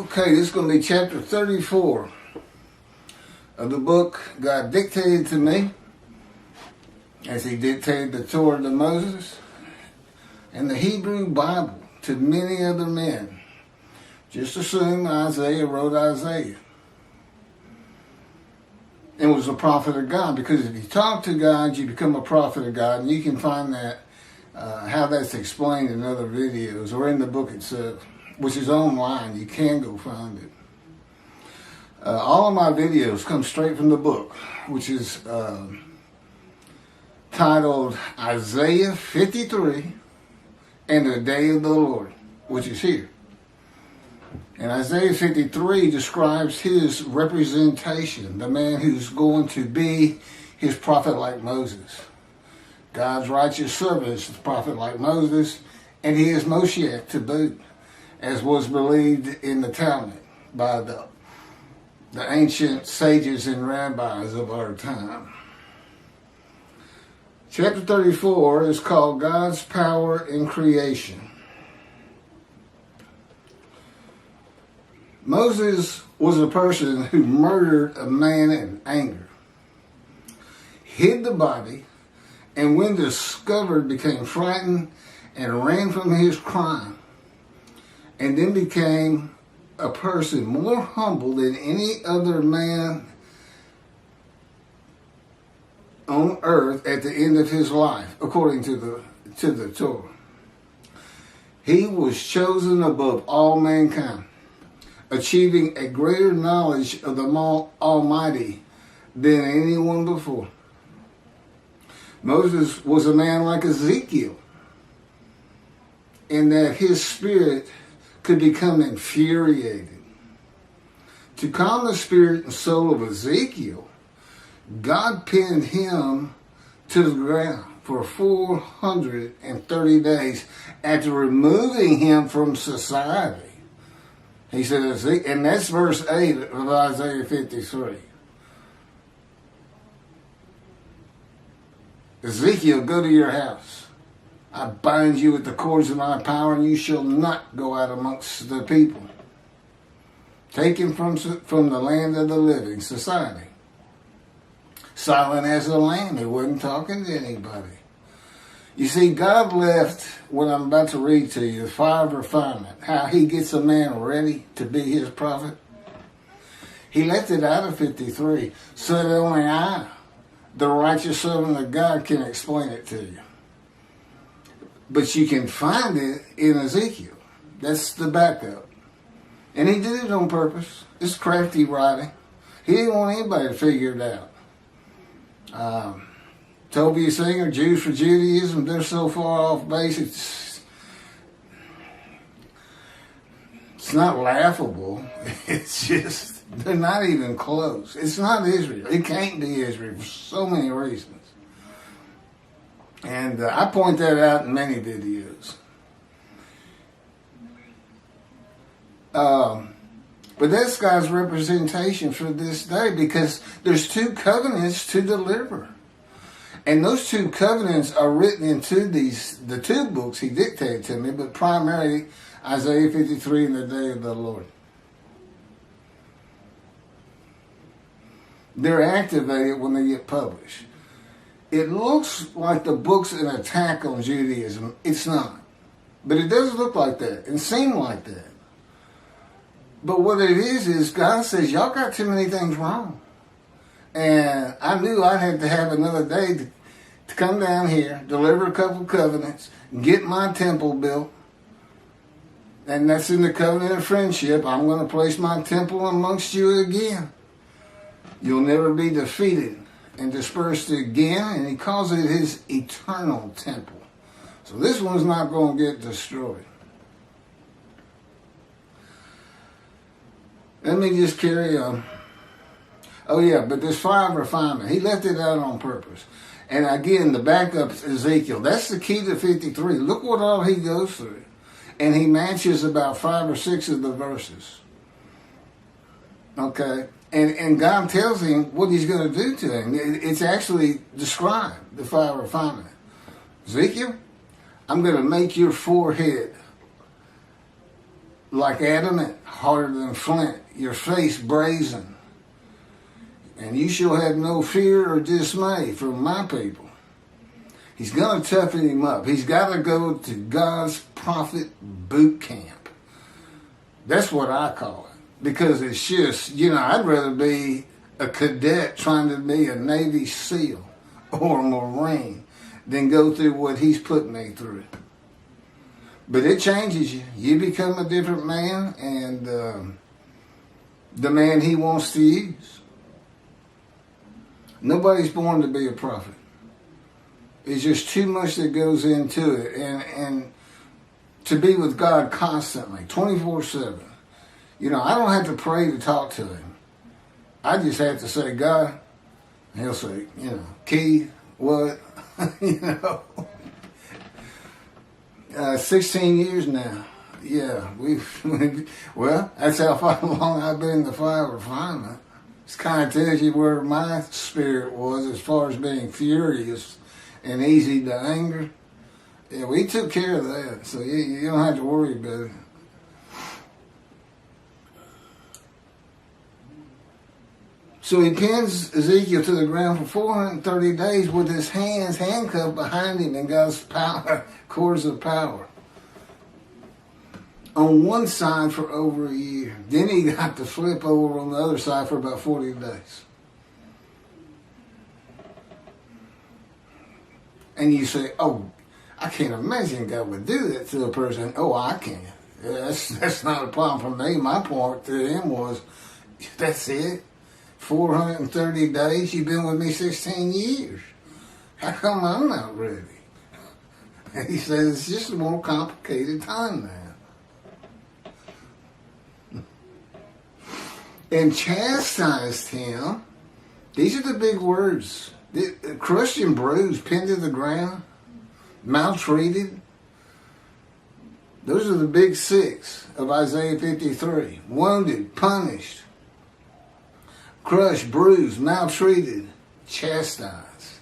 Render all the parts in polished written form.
Okay, this is going to be chapter 34 of the book God dictated to me as he dictated the Torah to Moses and the Hebrew Bible to many other men. Just assume Isaiah wrote Isaiah and was a prophet of God, because if you talk to God, you become a prophet of God, and you can find that how that's explained in other videos or in the book itself, which is online. You can go find it. All of my videos come straight from the book, which is titled Isaiah 53 and the Day of the Lord, which is here. And Isaiah 53 describes his representation, the man who's going to be his prophet like Moses. God's righteous servant is the prophet like Moses, and he is Moshiach to boot, as was believed in the Talmud by the ancient sages and rabbis of our time. Chapter 34 is called God's Power in Creation. Moses was a person who murdered a man in anger, hid the body, and when discovered became frightened and ran from his crime, and then became a person more humble than any other man on earth at the end of his life, according to the Torah. He was chosen above all mankind, achieving a greater knowledge of the Almighty than anyone before. Moses was a man like Ezekiel, in that his spirit could become infuriated. To calm the spirit and soul of Ezekiel, God pinned him to the ground for 430 days after removing him from society. He said, and that's verse 8 of Isaiah 53. Ezekiel, go to your house. I bind you with the cords of my power, and you shall not go out amongst the people. Taken from the land of the living, society. Silent as a lamb, he wasn't talking to anybody. You see, God left what I'm about to read to you, the fire of refinement, how he gets a man ready to be his prophet. He left it out of 53, so that only I, the righteous servant of God, can explain it to you. But you can find it in Ezekiel. That's the backup. And he did it on purpose. It's crafty writing. He didn't want anybody to figure it out. Toby Singer, Jews for Judaism, they're so far off base, it's not laughable. It's just, they're not even close. It's not Israel. It can't be Israel for so many reasons. And I point that out in many videos. But that's God's representation for this day, because there's two covenants to deliver. And those two covenants are written into the two books he dictated to me, but primarily Isaiah 53 and the Day of the Lord. They're activated when they get published. It looks like the book's an attack on Judaism. It's not. But it does look like that and seem like that. But what it is God says, y'all got too many things wrong. And I knew I'd have to have another day to come down here, deliver a couple covenants, get my temple built. And that's in the covenant of friendship. I'm going to place my temple amongst you again. You'll never be defeated and dispersed again. And he calls it his eternal temple. So this one's not going to get destroyed. Let me just carry on. Oh yeah, but this fire of refinement, he left it out on purpose. And again, the backup is Ezekiel. That's the key to 53. Look what all he goes through. And he matches about 5 or 6 of the verses. Okay? And God tells him what he's going to do to him. It's actually described, the fire of refinement. Ezekiel, I'm going to make your forehead like adamant, harder than flint, your face brazen. And you shall have no fear or dismay from my people. He's going to toughen him up. He's got to go to God's prophet boot camp. That's what I call it. Because it's just, I'd rather be a cadet trying to be a Navy SEAL or a Marine than go through what he's put me through. But it changes you. You become a different man, and the man he wants to use. Nobody's born to be a prophet. It's just too much that goes into it. And to be with God constantly, 24/7. I don't have to pray to talk to him. I just have to say, God, and he'll say, Keith, what? 16 years now. Yeah, well, that's how far along I've been in the fire of refinement. This kind of tells you where my spirit was as far as being furious and easy to anger. Yeah, we took care of that, so you don't have to worry about it. So he pins Ezekiel to the ground for 430 days with his hands handcuffed behind him in God's power, cords of power. On one side for over a year. Then he got to flip over on the other side for about 40 days. And you say, oh, I can't imagine God would do that to a person. Oh, I can. That's not a problem for me. My point to him was, that's it. 430 days, you've been with me 16 years. How come I'm not ready? And he says, it's just a more complicated time now. And chastised him. These are the big words. Crushed and bruised, pinned to the ground, maltreated. Those are the big six of Isaiah 53. Wounded, punished, crushed, bruised, maltreated, chastised.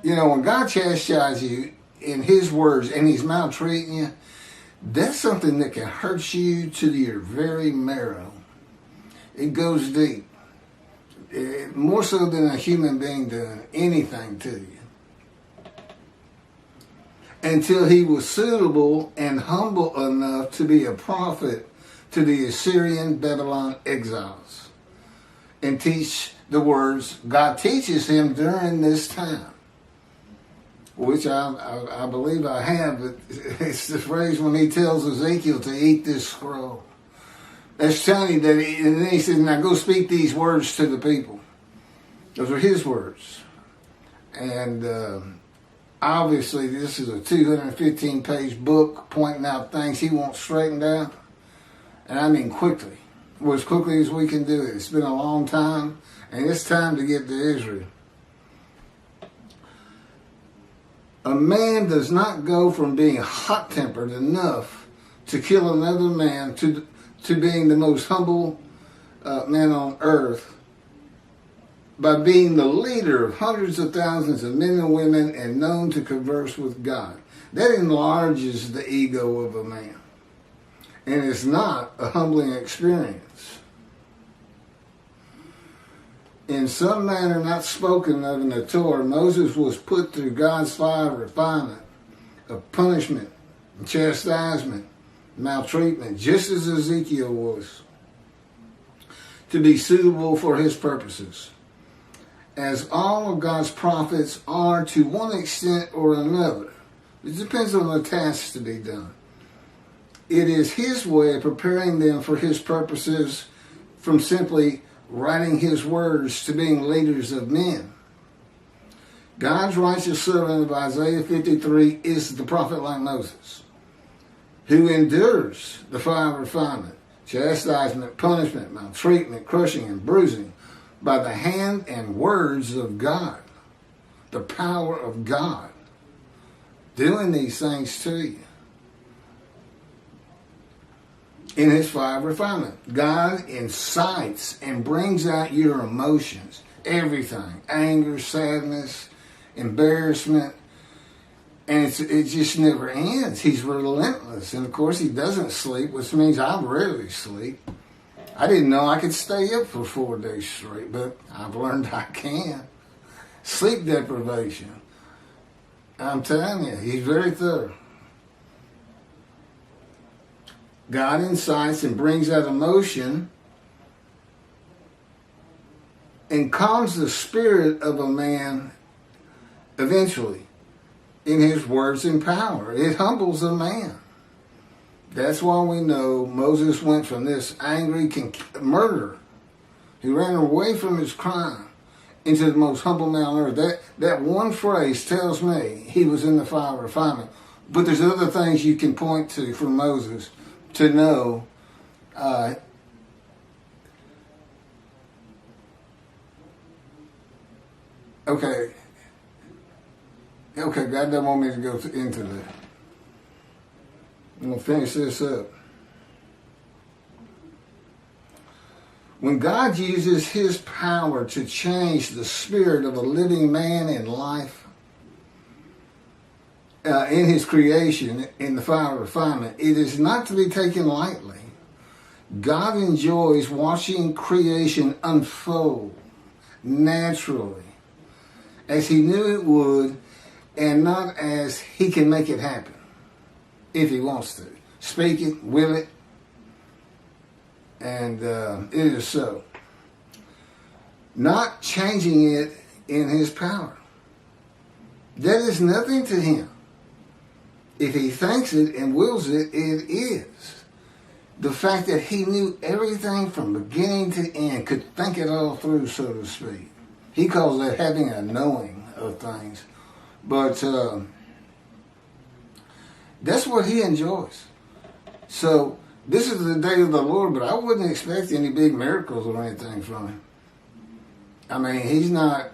When God chastises you in his words and he's maltreating you, that's something that can hurt you to your very marrow. It goes deep. More so than a human being doing anything to you. Until he was suitable and humble enough to be a prophet to the Assyrian Babylon exiles and teach the words God teaches him during this time, which I believe I have, but it's the phrase when he tells Ezekiel to eat this scroll. That's telling you that, and then he says, now go speak these words to the people. Those are his words. And obviously this is a 215-page book pointing out things he wants straightened out. And I mean quickly. Well, as quickly as we can do it. It's been a long time, and it's time to get to Israel. A man does not go from being hot-tempered enough to kill another man to being the most humble man on earth by being the leader of hundreds of thousands of men and women and known to converse with God. That enlarges the ego of a man. And it's not a humbling experience. In some manner not spoken of in the Torah, Moses was put through God's fire of refinement, of punishment, and chastisement, maltreatment, just as Ezekiel was, to be suitable for his purposes. As all of God's prophets are to one extent or another. It depends on the tasks to be done. It is his way of preparing them for his purposes, from simply writing his words to being leaders of men. God's righteous servant of Isaiah 53 is the prophet like Moses, who endures the fire of refinement, chastisement, punishment, maltreatment, crushing, and bruising by the hand and words of God, the power of God, doing these things to you. In his fire of refinement, God incites and brings out your emotions, everything, anger, sadness, embarrassment, And it just never ends. He's relentless. And of course, he doesn't sleep, which means I rarely sleep. I didn't know I could stay up for 4 days straight, but I've learned I can. Sleep deprivation. I'm telling you, he's very thorough. God incites and brings out emotion and calms the spirit of a man eventually in his words and power. It humbles a man. That's why we know Moses went from this angry murderer. He ran away from his crime into the most humble man on earth. That one phrase tells me he was in the fire of refinement. But there's other things you can point to from Moses to know okay, God doesn't want me to go into that. I'm going to finish this up. When God uses his power to change the spirit of a living man in life, in his creation, in the fire of refinement, it is not to be taken lightly. God enjoys watching creation unfold naturally, as he knew it would, and not as he can make it happen, if he wants to. Speak it, will it, and it is so. Not changing it in his power. That is nothing to him. If he thinks it and wills it, it is. The fact that he knew everything from beginning to end, could think it all through, so to speak. He calls that having a knowing of things. But that's what he enjoys. So this is the day of the Lord, but I wouldn't expect any big miracles or anything from him. I mean, he's not,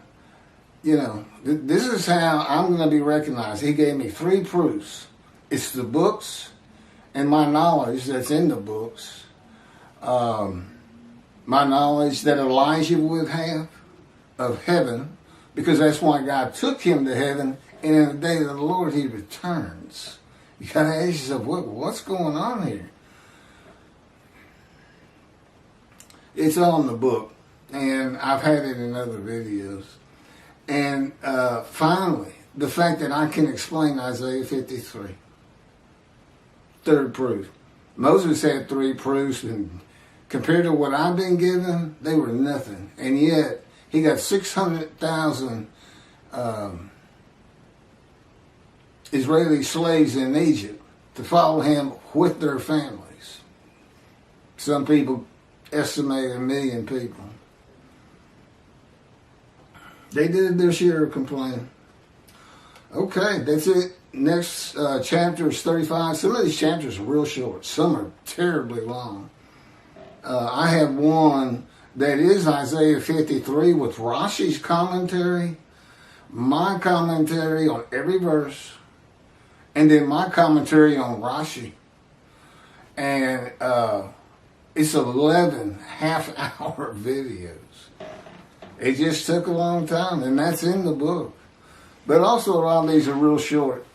this is how I'm going to be recognized. He gave me 3 proofs. It's the books and my knowledge that's in the books. My knowledge that Elijah would have of heaven, because that's why God took him to heaven, and in the day of the Lord he returns. You got to ask yourself, what's going on here? It's all in the book, and I've had it in other videos. And finally, the fact that I can explain Isaiah 53. 3rd proof. Moses had 3 proofs, and compared to what I've been given, they were nothing. And yet, he got 600,000 Israeli slaves in Egypt to follow him with their families. Some people estimate 1 million people. They did their share of complaining. Okay, that's it. Next chapter is 35. Some of these chapters are real short. Some are terribly long. I have one that is Isaiah 53 with Rashi's commentary, my commentary on every verse, and then my commentary on Rashi. And it's 11 half-hour videos. It just took a long time, and that's in the book. But also a lot of these are real short.